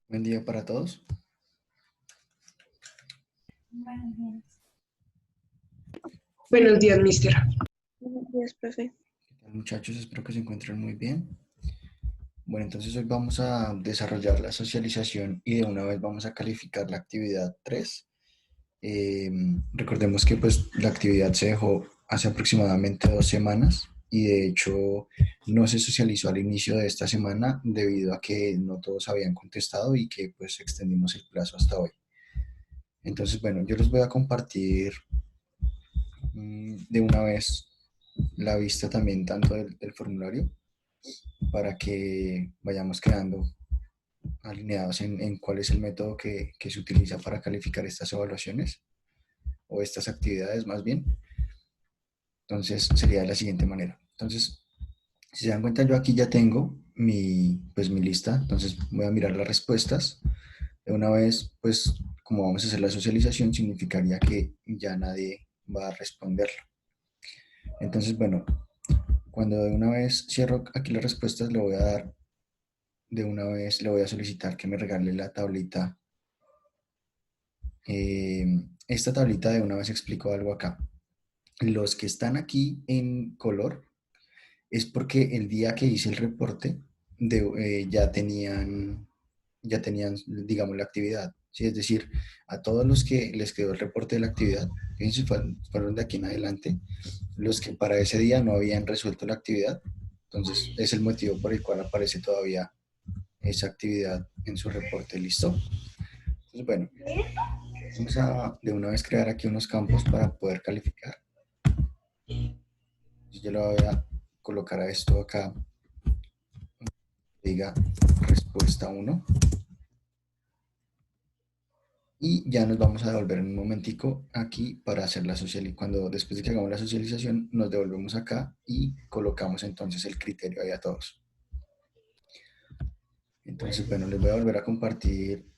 Buen día para todos. Buenos días, mister. Buenos días, profe. ¿Qué tal, muchachos? Espero que se encuentren muy bien. Bueno, entonces hoy vamos a desarrollar la socialización y de una vez vamos a calificar la actividad 3. Recordemos que pues la actividad se dejó hace aproximadamente 2 semanas y de hecho no se socializó al inicio de esta semana debido a que no todos habían contestado y que pues extendimos el plazo hasta hoy. Entonces, bueno, yo les voy a compartir de una vez la vista también tanto del formulario para que vayamos quedando alineados en cuál es el método que se utiliza para calificar estas evaluaciones o estas actividades más bien. Entonces sería de la siguiente manera. Entonces, si se dan cuenta, yo aquí ya tengo mi lista. Entonces voy a mirar las respuestas. De una vez, pues como vamos a hacer la socialización, significaría que ya nadie va a responderla. Entonces, bueno, cuando de una vez cierro aquí las respuestas, le voy a dar, de una vez le voy a solicitar que me regale la tablita. Esta tablita de una vez explico algo acá. Los que están aquí en color es porque el día que hice el reporte ya tenían, digamos, la actividad. ¿Sí? Es decir, a todos los que les quedó el reporte de la actividad, fíjense, fueron de aquí en adelante, los que para ese día no habían resuelto la actividad. Entonces, es el motivo por el cual aparece todavía esa actividad en su reporte. ¿Listo? Entonces, bueno, vamos a de una vez crear aquí unos campos para poder calificar. Yo le voy a colocar a esto acá, diga respuesta 1. Y ya nos vamos a devolver en un momentico aquí para hacer la socialización. Cuando después de que hagamos la socialización, nos devolvemos acá y colocamos entonces el criterio ahí a todos. Entonces, bueno, les voy a volver a compartir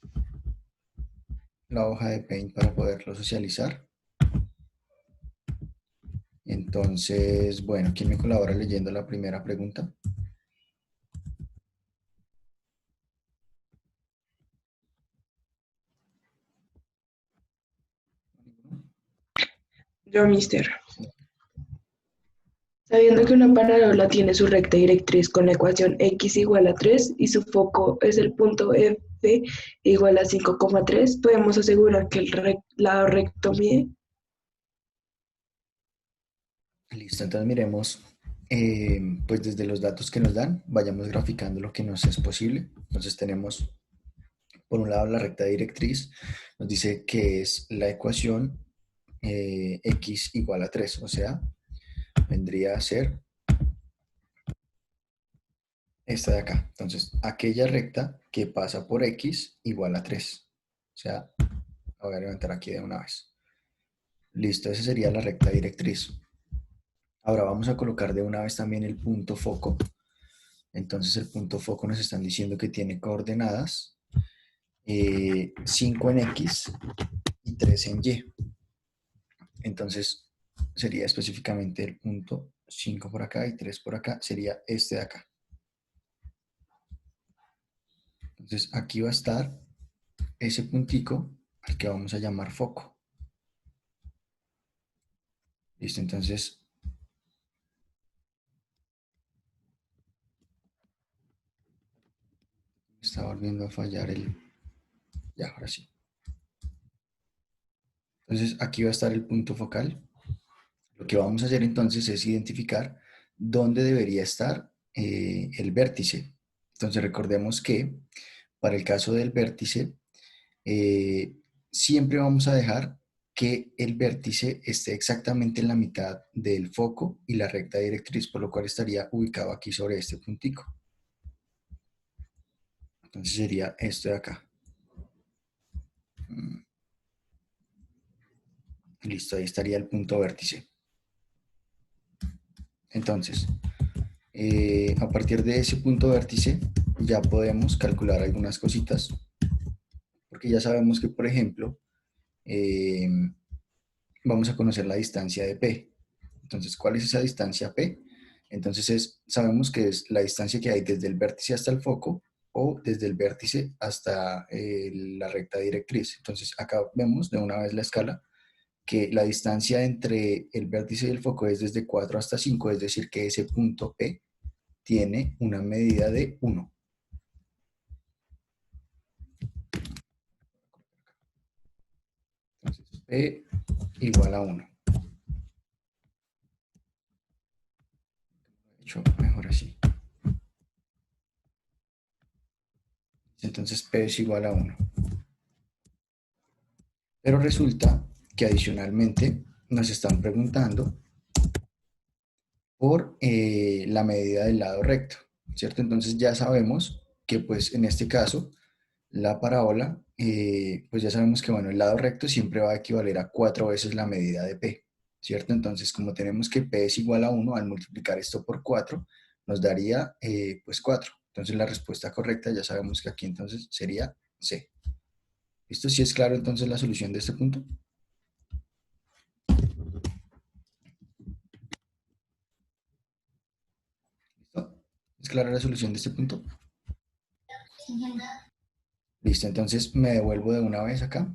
la hoja de Paint para poderlo socializar. Entonces, bueno, ¿quién me colabora leyendo la primera pregunta? Yo, mister. Sabiendo que una parábola tiene su recta directriz con la ecuación x igual a 3 y su foco es el punto F igual a 5,3, podemos asegurar que el lado recto mide. Listo, entonces miremos, pues desde los datos que nos dan, vayamos graficando lo que nos es posible. Entonces tenemos, por un lado, la recta directriz, nos dice que es la ecuación x igual a 3, o sea, vendría a ser esta de acá. Entonces, aquella recta que pasa por x igual a 3. O sea, la voy a levantar aquí de una vez. Listo, esa sería la recta directriz. Ahora vamos a colocar de una vez también el punto foco. Entonces el punto foco nos están diciendo que tiene coordenadas 5 en X y 3 en Y. Entonces sería específicamente el punto 5 por acá y 3 por acá, sería este de acá. Entonces aquí va a estar ese puntico al que vamos a llamar foco. Listo, entonces está volviendo a fallar el... Ya, ahora sí. Entonces aquí va a estar el punto focal. Lo que vamos a hacer entonces es identificar dónde debería estar el vértice. Entonces recordemos que para el caso del vértice, siempre vamos a dejar que el vértice esté exactamente en la mitad del foco y la recta directriz, por lo cual estaría ubicado aquí sobre este puntico. Entonces sería esto de acá. Listo, ahí estaría el punto vértice. Entonces, a partir de ese punto vértice ya podemos calcular algunas cositas, porque ya sabemos que, por ejemplo, vamos a conocer la distancia de P. Entonces, ¿cuál es esa distancia P? Entonces, sabemos que es la distancia que hay desde el vértice hasta el foco o desde el vértice hasta la recta directriz. Entonces acá vemos de una vez la escala que la distancia entre el vértice y el foco es desde 4 hasta 5, es decir que ese punto P tiene una medida de 1. Entonces P igual a 1. Hecho mejor así. Entonces P es igual a 1. Pero resulta que adicionalmente nos están preguntando por la medida del lado recto, ¿cierto? Entonces ya sabemos que pues en este caso la parábola, pues ya sabemos que bueno, el lado recto siempre va a equivaler a 4 veces la medida de P, ¿cierto? Entonces como tenemos que P es igual a 1, al multiplicar esto por 4, nos daría pues 4. Entonces la respuesta correcta ya sabemos que aquí entonces sería C. ¿Esto sí es claro entonces la solución de este punto? ¿Listo? ¿Es clara la solución de este punto? Listo, entonces me devuelvo de una vez acá.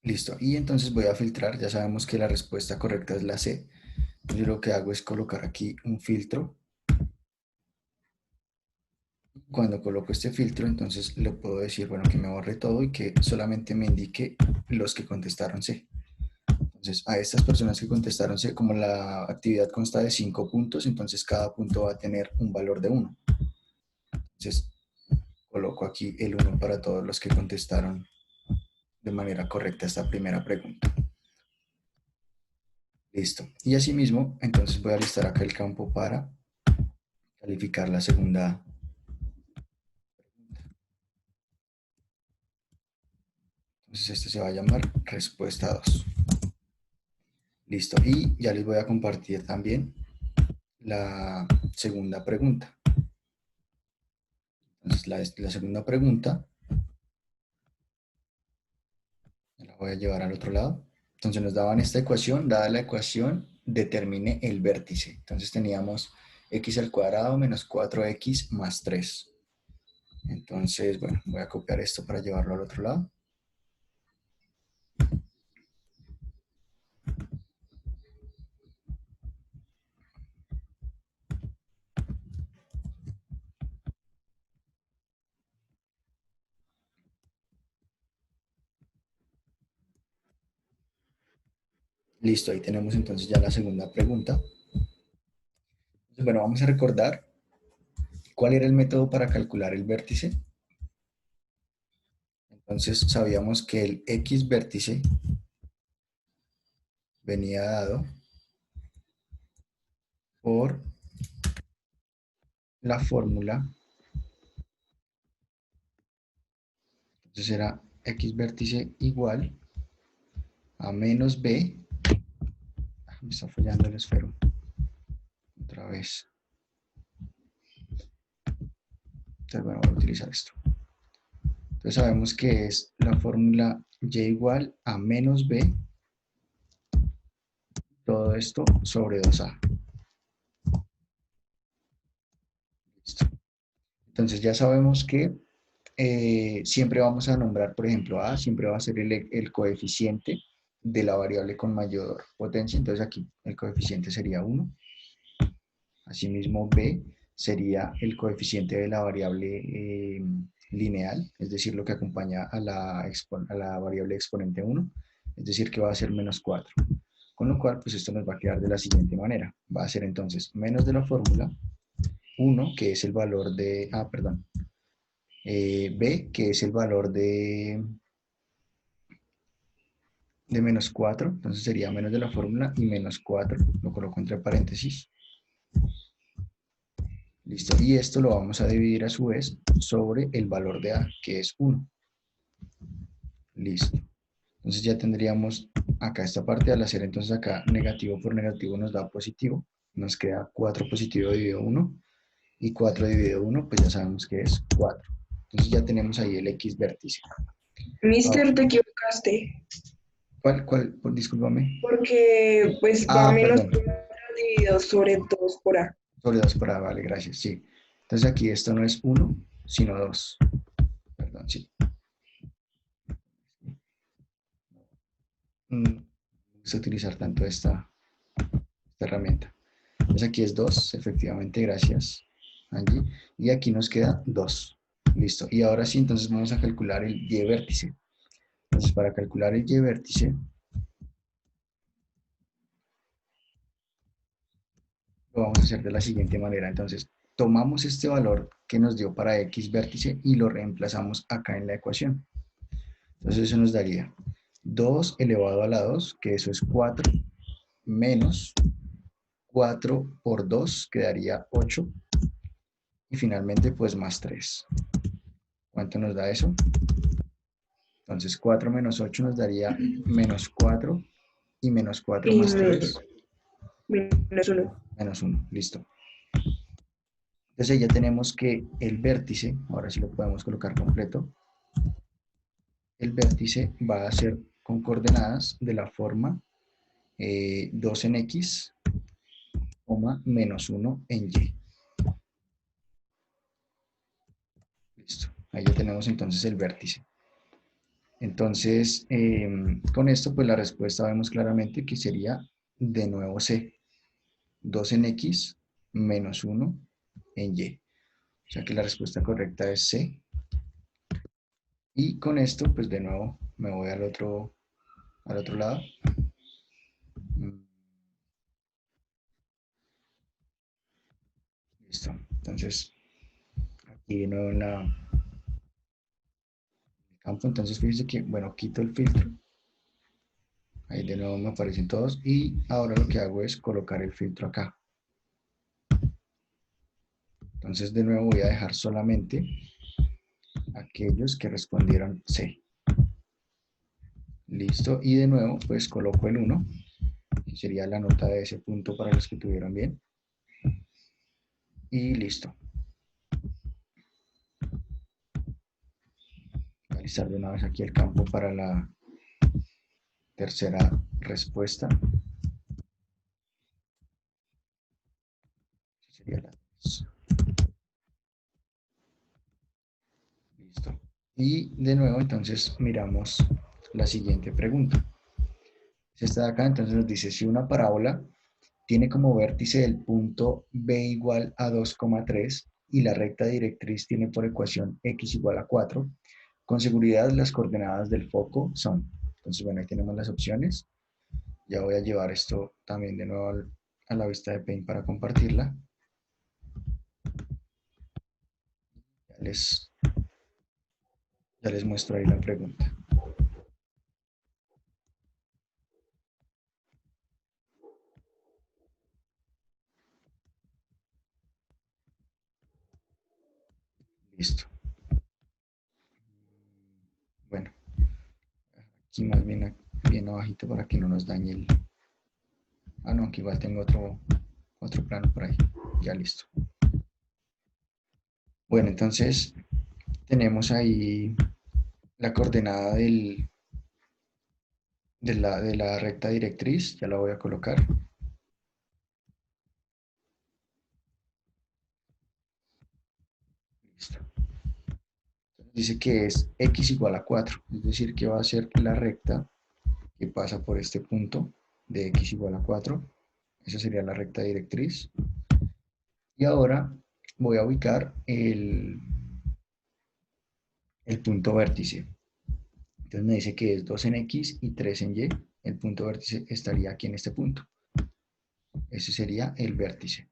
Listo, y entonces voy a filtrar, ya sabemos que la respuesta correcta es la C. Yo lo que hago es colocar aquí un filtro. Cuando coloco este filtro, entonces le puedo decir, bueno, que me borre todo y que solamente me indique los que contestaron C. Entonces, a estas personas que contestaron C, como la actividad consta de 5 puntos, entonces cada punto va a tener un valor de 1. Entonces, coloco aquí el 1 para todos los que contestaron de manera correcta esta primera pregunta. Listo. Y asimismo, entonces voy a listar acá el campo para calificar la segunda pregunta. Entonces este se va a llamar respuesta 2. Listo. Y ya les voy a compartir también la segunda pregunta. Entonces la segunda pregunta la voy a llevar al otro lado. Entonces nos daban esta ecuación, dada la ecuación, determine el vértice. Entonces teníamos x al cuadrado menos 4x más 3. Entonces, bueno, voy a copiar esto para llevarlo al otro lado. Listo, ahí tenemos entonces ya la segunda pregunta. Entonces, bueno, vamos a recordar cuál era el método para calcular el vértice. Entonces sabíamos que el x vértice venía dado por la fórmula. Entonces era x vértice igual a menos b. Me está fallando el esfero. Otra vez. Entonces, bueno, voy a utilizar esto. Entonces sabemos que es la fórmula y igual a menos b, todo esto sobre 2a. Listo. Entonces ya sabemos que siempre vamos a nombrar, por ejemplo, a, siempre va a ser el coeficiente de la variable con mayor potencia. Entonces aquí el coeficiente sería 1. Asimismo, b sería el coeficiente de la variable lineal, es decir, lo que acompaña a la variable exponente 1, es decir, que va a ser menos 4. Con lo cual, pues esto nos va a quedar de la siguiente manera. Va a ser entonces menos de la fórmula 1, que es el valor de, b, que es el valor de menos 4, entonces sería menos de la fórmula y menos 4, lo coloco entre paréntesis. Listo, y esto lo vamos a dividir a su vez sobre el valor de a, que es 1. Listo. Entonces ya tendríamos acá esta parte, al hacer entonces acá negativo por negativo nos da positivo, nos queda 4 positivo dividido 1, y 4 dividido 1, pues ya sabemos que es 4. Entonces ya tenemos ahí el x vértice. Mister, te equivocaste, ¿Cuál? Discúlpame. porque pues va Ah, menos perdón. 4 Dividido sobre 2 por A. Sobre 2 por A, vale, gracias, sí. Entonces aquí esto no es 1, sino 2. Perdón, sí. Me gusta utilizar tanto esta herramienta. Entonces aquí es 2, efectivamente, gracias, Angie. Y aquí nos queda 2. Listo. Y ahora sí, entonces vamos a calcular el Y vértice. Entonces, para calcular el Y vértice, lo vamos a hacer de la siguiente manera. Entonces, tomamos este valor que nos dio para X vértice y lo reemplazamos acá en la ecuación. Entonces, eso nos daría 2 elevado a la 2, que eso es 4, menos 4 por 2, quedaría 8. Y finalmente, pues más 3. ¿Cuánto nos da eso? Entonces 4 menos 8 nos daría menos 4 y menos 4 Y más 3, menos 1. menos 1. Listo. Entonces ya tenemos que el vértice, ahora sí lo podemos colocar completo, el vértice va a ser con coordenadas de la forma 2 en X, menos 1 en Y. Listo. Ahí ya tenemos entonces el vértice. Entonces, con esto, pues la respuesta vemos claramente que sería de nuevo C. 2 en X menos 1 en Y. O sea que la respuesta correcta es C. Y con esto, pues de nuevo me voy al otro lado. Listo. Entonces, aquí de nuevo en el campo. Entonces, fíjense que, bueno, quito el filtro. Ahí de nuevo me aparecen todos. Y ahora lo que hago es colocar el filtro acá. Entonces, de nuevo voy a dejar solamente aquellos que respondieron C. Listo. Y de nuevo, pues coloco el 1, que sería la nota de ese punto para los que tuvieron bien. Y listo. Voy a alistar de una vez aquí el campo para la tercera respuesta. Sería la 3. Listo. Y de nuevo, entonces, miramos la siguiente pregunta. Esta de acá, entonces nos dice, si una parábola tiene como vértice el punto B igual a 2,3 y la recta directriz tiene por ecuación X igual a 4, con seguridad las coordenadas del foco son. Entonces, bueno, ahí tenemos las opciones. Ya voy a llevar esto también de nuevo a la vista de Paint para compartirla. Ya les muestro ahí la pregunta. Listo. Bueno, aquí más bien, bien abajito para que no nos dañe el... Ah, no, que igual tengo otro plano por ahí. Ya listo. Bueno, entonces tenemos ahí la coordenada de la recta directriz. Ya la voy a colocar. Listo. Dice que es x igual a 4, es decir, que va a ser la recta que pasa por este punto de x igual a 4. Esa sería la recta directriz. Y ahora voy a ubicar el punto vértice. Entonces me dice que es 2 en X y 3 en Y. El punto vértice estaría aquí en este punto. Ese sería el vértice.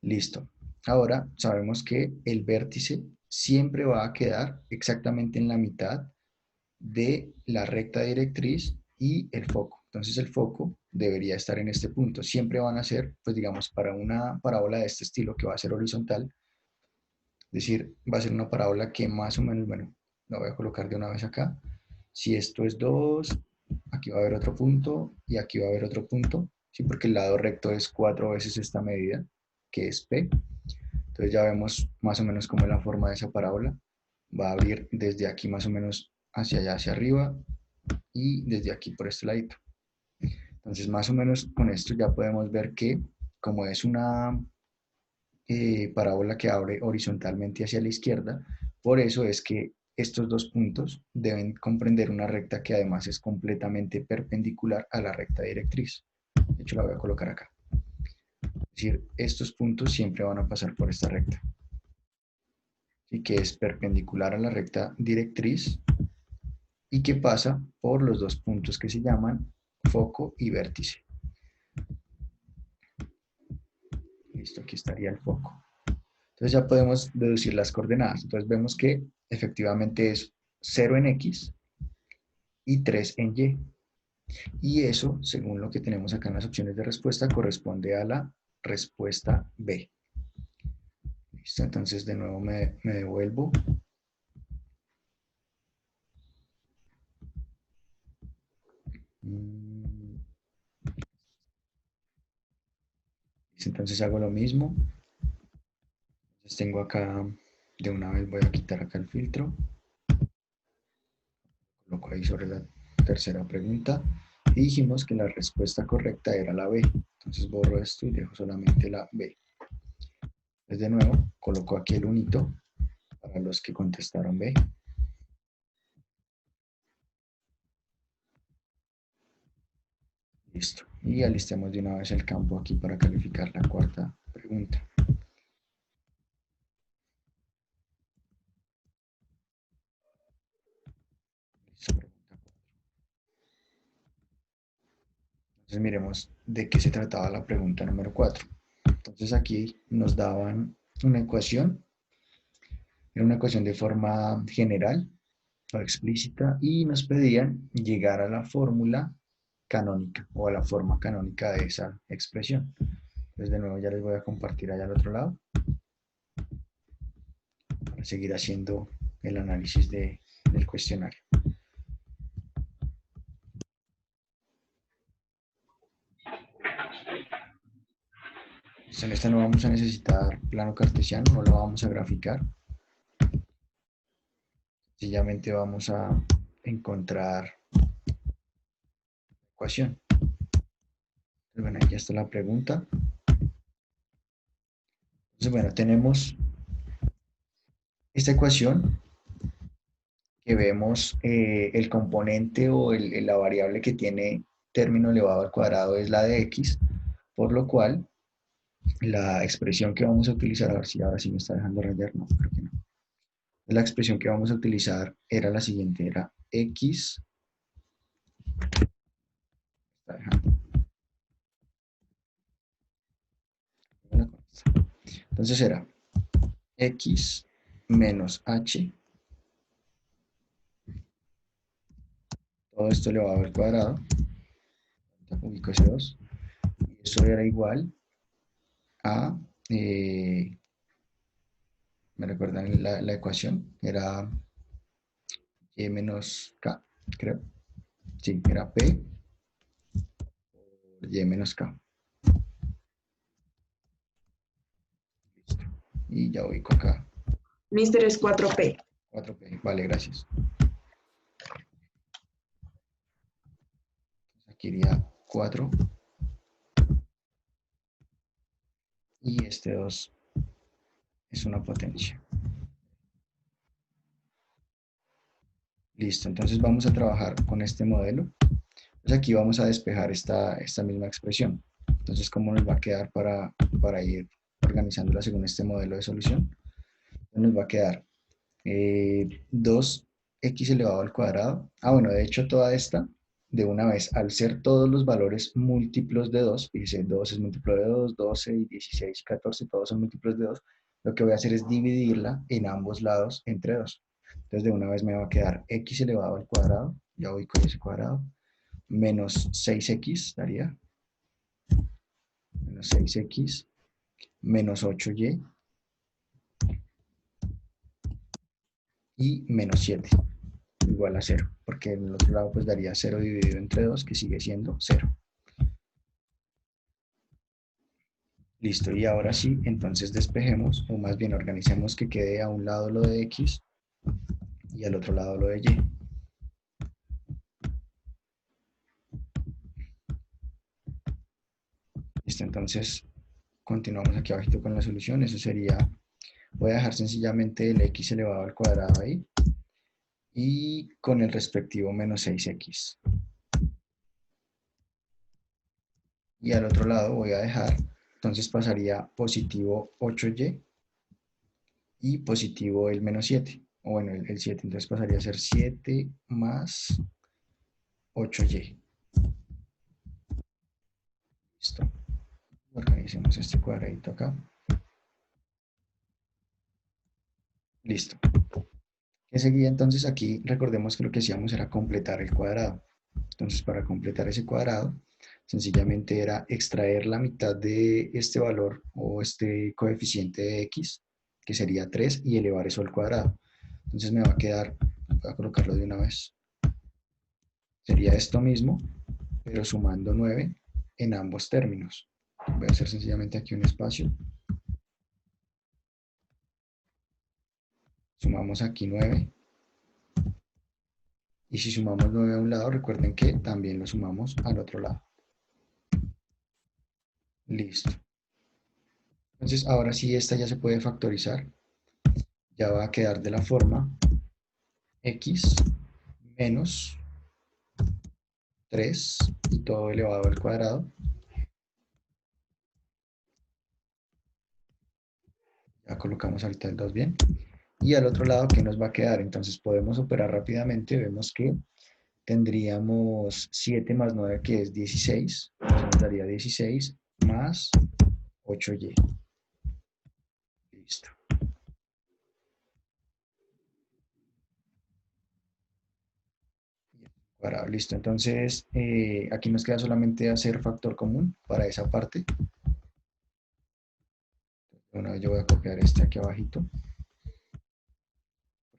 Listo. Ahora sabemos que el vértice siempre va a quedar exactamente en la mitad de la recta directriz y el foco. Entonces el foco debería estar en este punto. Siempre van a ser, pues digamos, para una parábola de este estilo que va a ser horizontal, es decir, va a ser una parábola que más o menos, bueno, la voy a colocar de una vez acá. Si esto es 2, aquí va a haber otro punto y aquí va a haber otro punto, ¿sí? Porque el lado recto es 4 veces esta medida, que es P. Entonces ya vemos más o menos cómo es la forma de esa parábola. Va a abrir desde aquí más o menos hacia allá, hacia arriba, y desde aquí por este ladito. Entonces más o menos con esto ya podemos ver que como es una parábola que abre horizontalmente hacia la izquierda, por eso es que estos dos puntos deben comprender una recta que además es completamente perpendicular a la recta directriz. De hecho, la voy a colocar acá. Es decir, estos puntos siempre van a pasar por esta recta. Y que es perpendicular a la recta directriz y que pasa por los dos puntos que se llaman foco y vértice. Listo, aquí estaría el foco. Entonces ya podemos deducir las coordenadas. Entonces vemos que efectivamente es 0 en X y 3 en Y. Y eso, según lo que tenemos acá en las opciones de respuesta, corresponde a la respuesta B. Listo, entonces de nuevo me devuelvo. Entonces hago lo mismo. Entonces tengo acá, de una vez voy a quitar acá el filtro. Coloco ahí sobre la tercera pregunta. Y dijimos que la respuesta correcta era la B. Entonces borro esto y dejo solamente la B. Entonces de nuevo, coloco aquí el unito para los que contestaron B. Listo. Y alistemos de una vez el campo aquí para calificar la cuarta pregunta. Listo, pregunta 4. Entonces miremos de qué se trataba la pregunta número 4. Entonces aquí nos daban una ecuación. Era una ecuación de forma general o explícita y nos pedían llegar a la fórmula canónica o a la forma canónica de esa expresión. Entonces de nuevo ya les voy a compartir allá al otro lado para seguir haciendo el análisis del cuestionario. En esta no vamos a necesitar plano cartesiano, no lo vamos a graficar. Sencillamente vamos a encontrar la ecuación. Bueno, aquí está la pregunta. Entonces, bueno, tenemos esta ecuación que vemos el componente o la variable que tiene término elevado al cuadrado es la de x, por lo cual la expresión que vamos a utilizar, a ver si ahora sí me está dejando rayar, no, creo que no. La expresión que vamos a utilizar era la siguiente, era x, está dejando, entonces era x menos h, todo esto elevado al cuadrado, ubico ese 2, y eso era igual a, ¿me recuerdan la ecuación? Era y menos k, creo. Sí, era p por y menos k. Listo. Y ya ubico acá. Mister es 4P. 4p, vale, gracias. Aquí iría 4 y este 2 es una potencia. Listo, entonces vamos a trabajar con este modelo. Entonces aquí vamos a despejar esta misma expresión. Entonces, ¿cómo nos va a quedar para ir organizándola según este modelo de solución? Nos va a quedar 2x elevado al cuadrado. Bueno, de hecho toda esta, de una vez, al ser todos los valores múltiplos de 2, fíjese, 2 es múltiplo de 2, 12 y 16, 14, todos son múltiplos de 2, lo que voy a hacer es dividirla en ambos lados entre 2. Entonces de una vez me va a quedar x elevado al cuadrado, ya voy con ese cuadrado, menos 6x daría, menos 6x, menos 8y y menos 7. Igual a 0, porque en el otro lado pues daría 0 dividido entre 2, que sigue siendo 0. Listo, y ahora sí, entonces despejemos, o más bien organicemos que quede a un lado lo de x y al otro lado lo de y. Listo, entonces continuamos aquí abajito con la solución. Eso sería, voy a dejar sencillamente el x elevado al cuadrado ahí y con el respectivo menos 6x. Y al otro lado voy a dejar, entonces pasaría positivo 8y y positivo el menos 7, o bueno, el 7, entonces pasaría a ser 7 más 8y. Listo. Organicemos este cuadradito acá. Listo. ¿Qué seguía entonces aquí? Recordemos que lo que hacíamos era completar el cuadrado. Entonces, para completar ese cuadrado, sencillamente era extraer la mitad de este valor o este coeficiente de x, que sería 3, y elevar eso al cuadrado. Entonces me va a quedar, voy a colocarlo de una vez, sería esto mismo, pero sumando 9 en ambos términos. Voy a hacer sencillamente aquí un espacio. Sumamos aquí 9. Y si sumamos 9 a un lado, recuerden que también lo sumamos al otro lado. Listo. Entonces, ahora sí, esta ya se puede factorizar. Ya va a quedar de la forma x menos 3 y todo elevado al cuadrado. Ya colocamos ahorita el 2 bien. Y al otro lado, ¿qué nos va a quedar? Entonces podemos operar rápidamente. Vemos que tendríamos 7 más 9, que es 16. Entonces nos daría 16 más 8y. Listo. Cuadrado, listo. Entonces, aquí nos queda solamente hacer factor común para esa parte. Una vez yo voy a copiar este aquí abajito.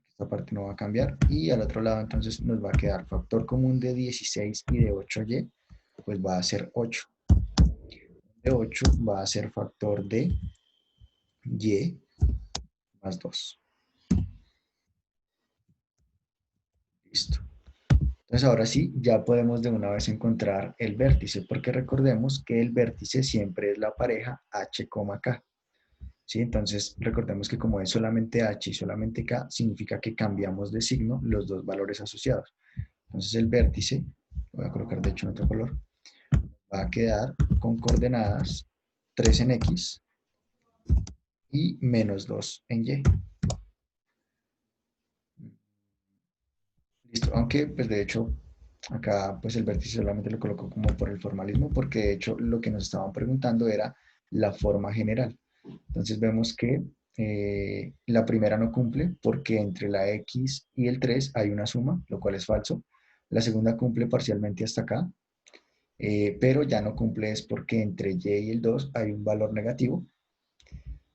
Esta parte no va a cambiar. Y al otro lado, entonces, nos va a quedar factor común de 16 y de 8y, pues va a ser 8. De 8 va a ser factor de y más 2. Listo. Entonces ahora sí, ya podemos de una vez encontrar el vértice, porque recordemos que el vértice siempre es la pareja h, k. ¿Sí? Entonces recordemos que como es solamente h y solamente k, significa que cambiamos de signo los dos valores asociados. Entonces el vértice, voy a colocar de hecho en otro color, va a quedar con coordenadas 3 en x y menos 2 en y. Listo, aunque pues de hecho acá pues el vértice solamente lo coloco como por el formalismo, porque de hecho lo que nos estaban preguntando era la forma general. Entonces vemos que la primera no cumple porque entre la x y el 3 hay una suma, lo cual es falso. La segunda cumple parcialmente hasta acá, pero ya no cumple es porque entre y y el 2 hay un valor negativo.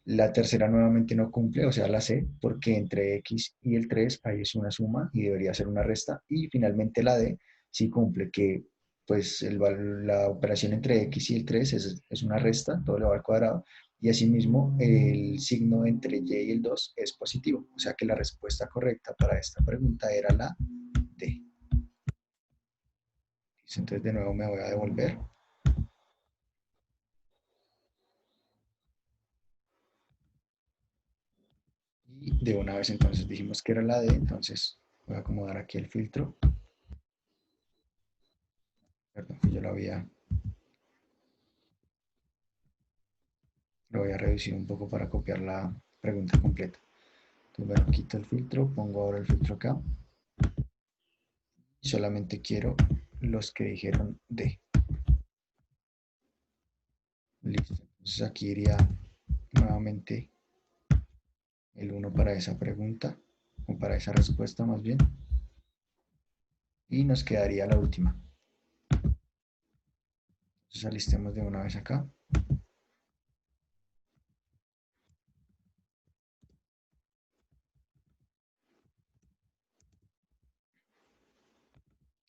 La tercera nuevamente no cumple, o sea, la C, porque entre x y el 3 ahí es una suma y debería ser una resta. Y finalmente la D sí cumple, que pues la operación entre x y el 3 es una resta, todo elevado al cuadrado. Y asimismo el signo entre y y el 2 es positivo. O sea que la respuesta correcta para esta pregunta era la D. Entonces de nuevo me voy a devolver. Y de una vez entonces dijimos que era la D, entonces voy a acomodar aquí el filtro. Perdón, que yo lo voy a reducir un poco para copiar la pregunta completa. Entonces, bueno, quito el filtro, pongo ahora el filtro acá. Y solamente quiero los que dijeron D. Listo. Entonces aquí iría nuevamente el 1 para esa pregunta, o para esa respuesta más bien. Y nos quedaría la última. Entonces alistemos de una vez acá.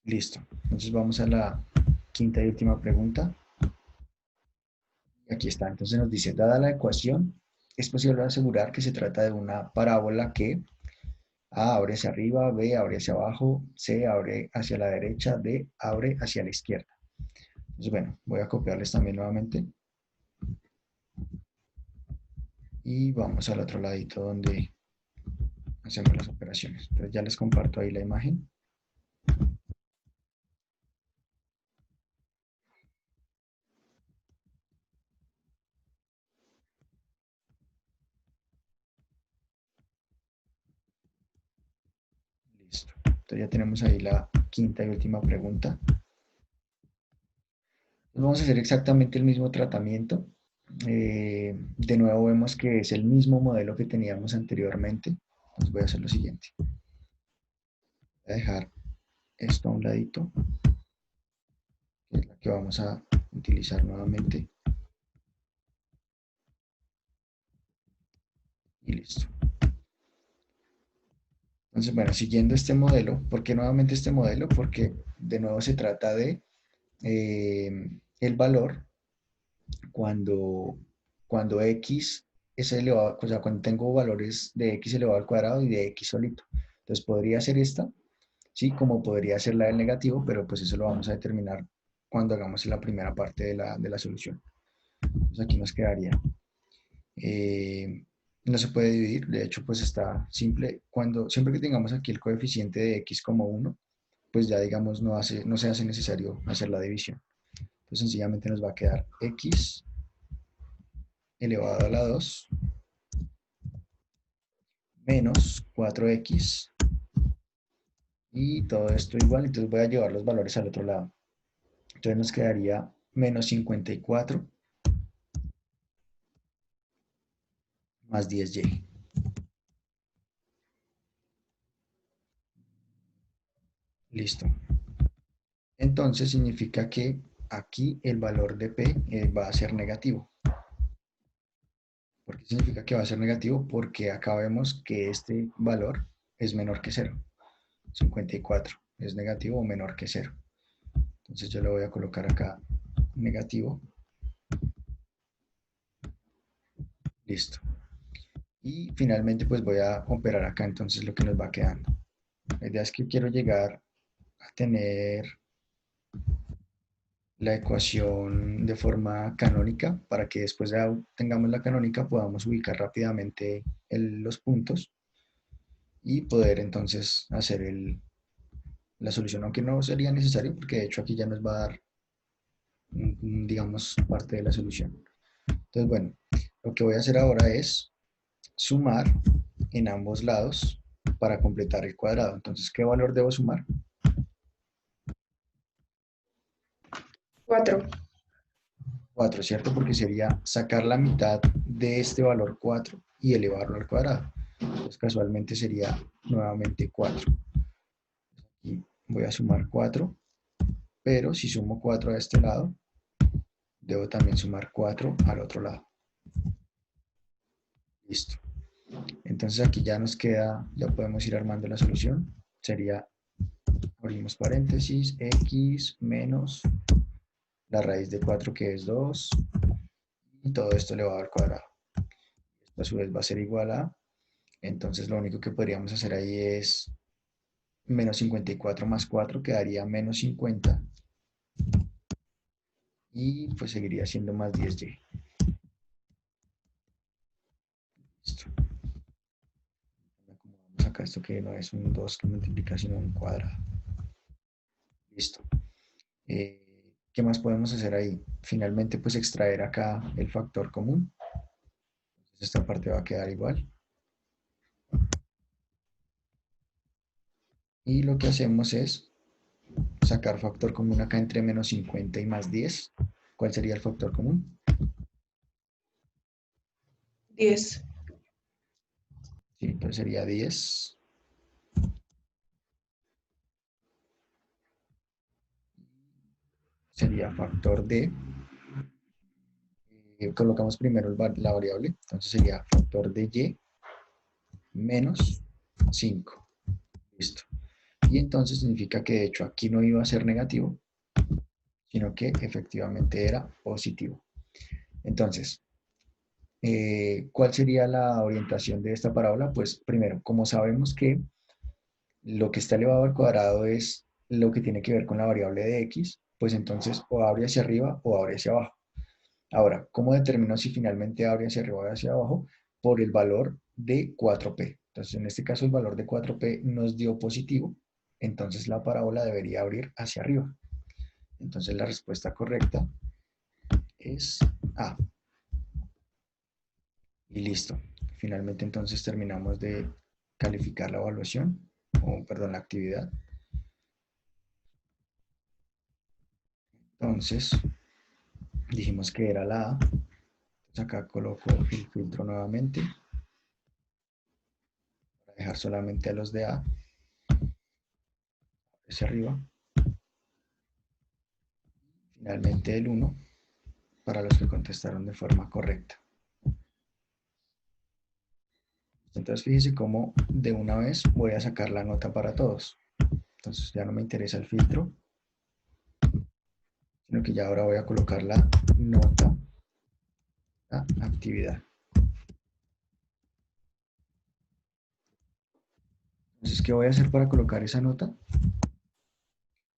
Listo. Entonces vamos a la quinta y última pregunta. Aquí está. Entonces nos dice, dada la ecuación, es posible asegurar que se trata de una parábola que A abre hacia arriba, B abre hacia abajo, C abre hacia la derecha, D abre hacia la izquierda. Entonces, bueno, voy a copiarles también nuevamente. y vamos al otro ladito donde hacemos las operaciones. Entonces ya les comparto ahí la imagen. Listo. Entonces ya tenemos ahí la quinta y última pregunta. Vamos a hacer exactamente el mismo tratamiento. De nuevo vemos que es el mismo modelo que teníamos anteriormente. Entonces voy a hacer lo siguiente. Voy a dejar esto a un ladito, que es la que vamos a utilizar nuevamente. Y listo. Entonces, bueno, siguiendo este modelo, ¿por qué nuevamente este modelo? Porque de nuevo se trata de el valor cuando, cuando x es elevado, o sea, cuando tengo valores de x elevado al cuadrado y de x solito. Entonces podría ser esta, ¿sí? Como podría ser la del negativo, pero pues eso lo vamos a determinar cuando hagamos la primera parte de la solución. Entonces aquí nos quedaría, no se puede dividir, de hecho pues está simple, siempre que tengamos aquí el coeficiente de x como 1, pues ya digamos no se hace necesario hacer la división. Entonces sencillamente nos va a quedar x elevado a la 2 menos 4x y todo esto igual, entonces voy a llevar los valores al otro lado. Entonces nos quedaría menos 54 más 10y. Listo. Entonces significa que aquí el valor de p va a ser negativo. ¿Por qué significa que va a ser negativo? Porque acá vemos que este valor es menor que 0. 54 es negativo o menor que 0. Entonces yo le voy a colocar acá negativo. Listo. Y finalmente pues voy a operar acá entonces lo que nos va quedando. La idea es que quiero llegar a tener la ecuación de forma canónica para que después de tengamos la canónica podamos ubicar rápidamente los puntos y poder entonces hacer la solución, aunque no sería necesario porque de hecho aquí ya nos va a dar, digamos, parte de la solución. Entonces, bueno, lo que voy a hacer ahora es sumar en ambos lados para completar el cuadrado. Entonces, ¿qué valor debo sumar? 4. 4, ¿cierto? Porque sería sacar la mitad de este valor 4 y elevarlo al cuadrado. Entonces, casualmente sería nuevamente 4. Y voy a sumar 4, pero si sumo 4 a este lado, debo también sumar 4 al otro lado. Listo. Entonces aquí ya nos queda, ya podemos ir armando la solución. Sería, abrimos paréntesis, x menos la raíz de 4 que es 2 y todo esto elevado al cuadrado. Esto a su vez va a ser igual a, entonces lo único que podríamos hacer ahí es menos 54 más 4 quedaría menos 50 y pues seguiría siendo más 10y. Listo. Acomodamos acá esto que no es un 2 que multiplica sino un cuadrado. Listo. ¿Qué más podemos hacer ahí? Finalmente pues extraer acá el factor común. Entonces esta parte va a quedar igual. Y lo que hacemos es sacar factor común acá entre menos 50 y más 10. ¿Cuál sería el factor común? 10. Sí, entonces sería 10. Sería factor de, colocamos primero la variable, entonces sería factor de y menos 5. Listo. Y entonces significa que de hecho aquí no iba a ser negativo, sino que efectivamente era positivo. Entonces, ¿cuál sería la orientación de esta parábola? Pues primero, como sabemos que lo que está elevado al cuadrado es lo que tiene que ver con la variable de x, pues entonces o abre hacia arriba o abre hacia abajo. Ahora, ¿cómo determino si finalmente abre hacia arriba o hacia abajo? por el valor de 4P. Entonces, en este caso, el valor de 4P nos dio positivo, entonces la parábola debería abrir hacia arriba. Entonces, la respuesta correcta es A. Y listo. Finalmente, entonces, terminamos de calificar la evaluación, o perdón, la actividad. Entonces, dijimos que era la A. Entonces, acá coloco el filtro nuevamente, para dejar solamente a los de A hacia arriba. Finalmente el 1 para los que contestaron de forma correcta. Entonces fíjense cómo de una vez voy a sacar la nota para todos. Entonces ya no me interesa el filtro, sino que ya ahora voy a colocar la nota, la actividad. Entonces, ¿qué voy a hacer para colocar esa nota?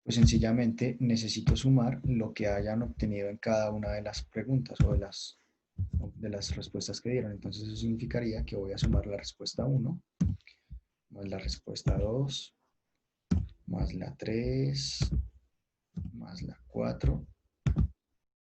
Pues sencillamente necesito sumar lo que hayan obtenido en cada una de las preguntas o de las respuestas que dieron. Entonces eso significaría que voy a sumar la respuesta 1 más la respuesta 2 más la 3 más la 4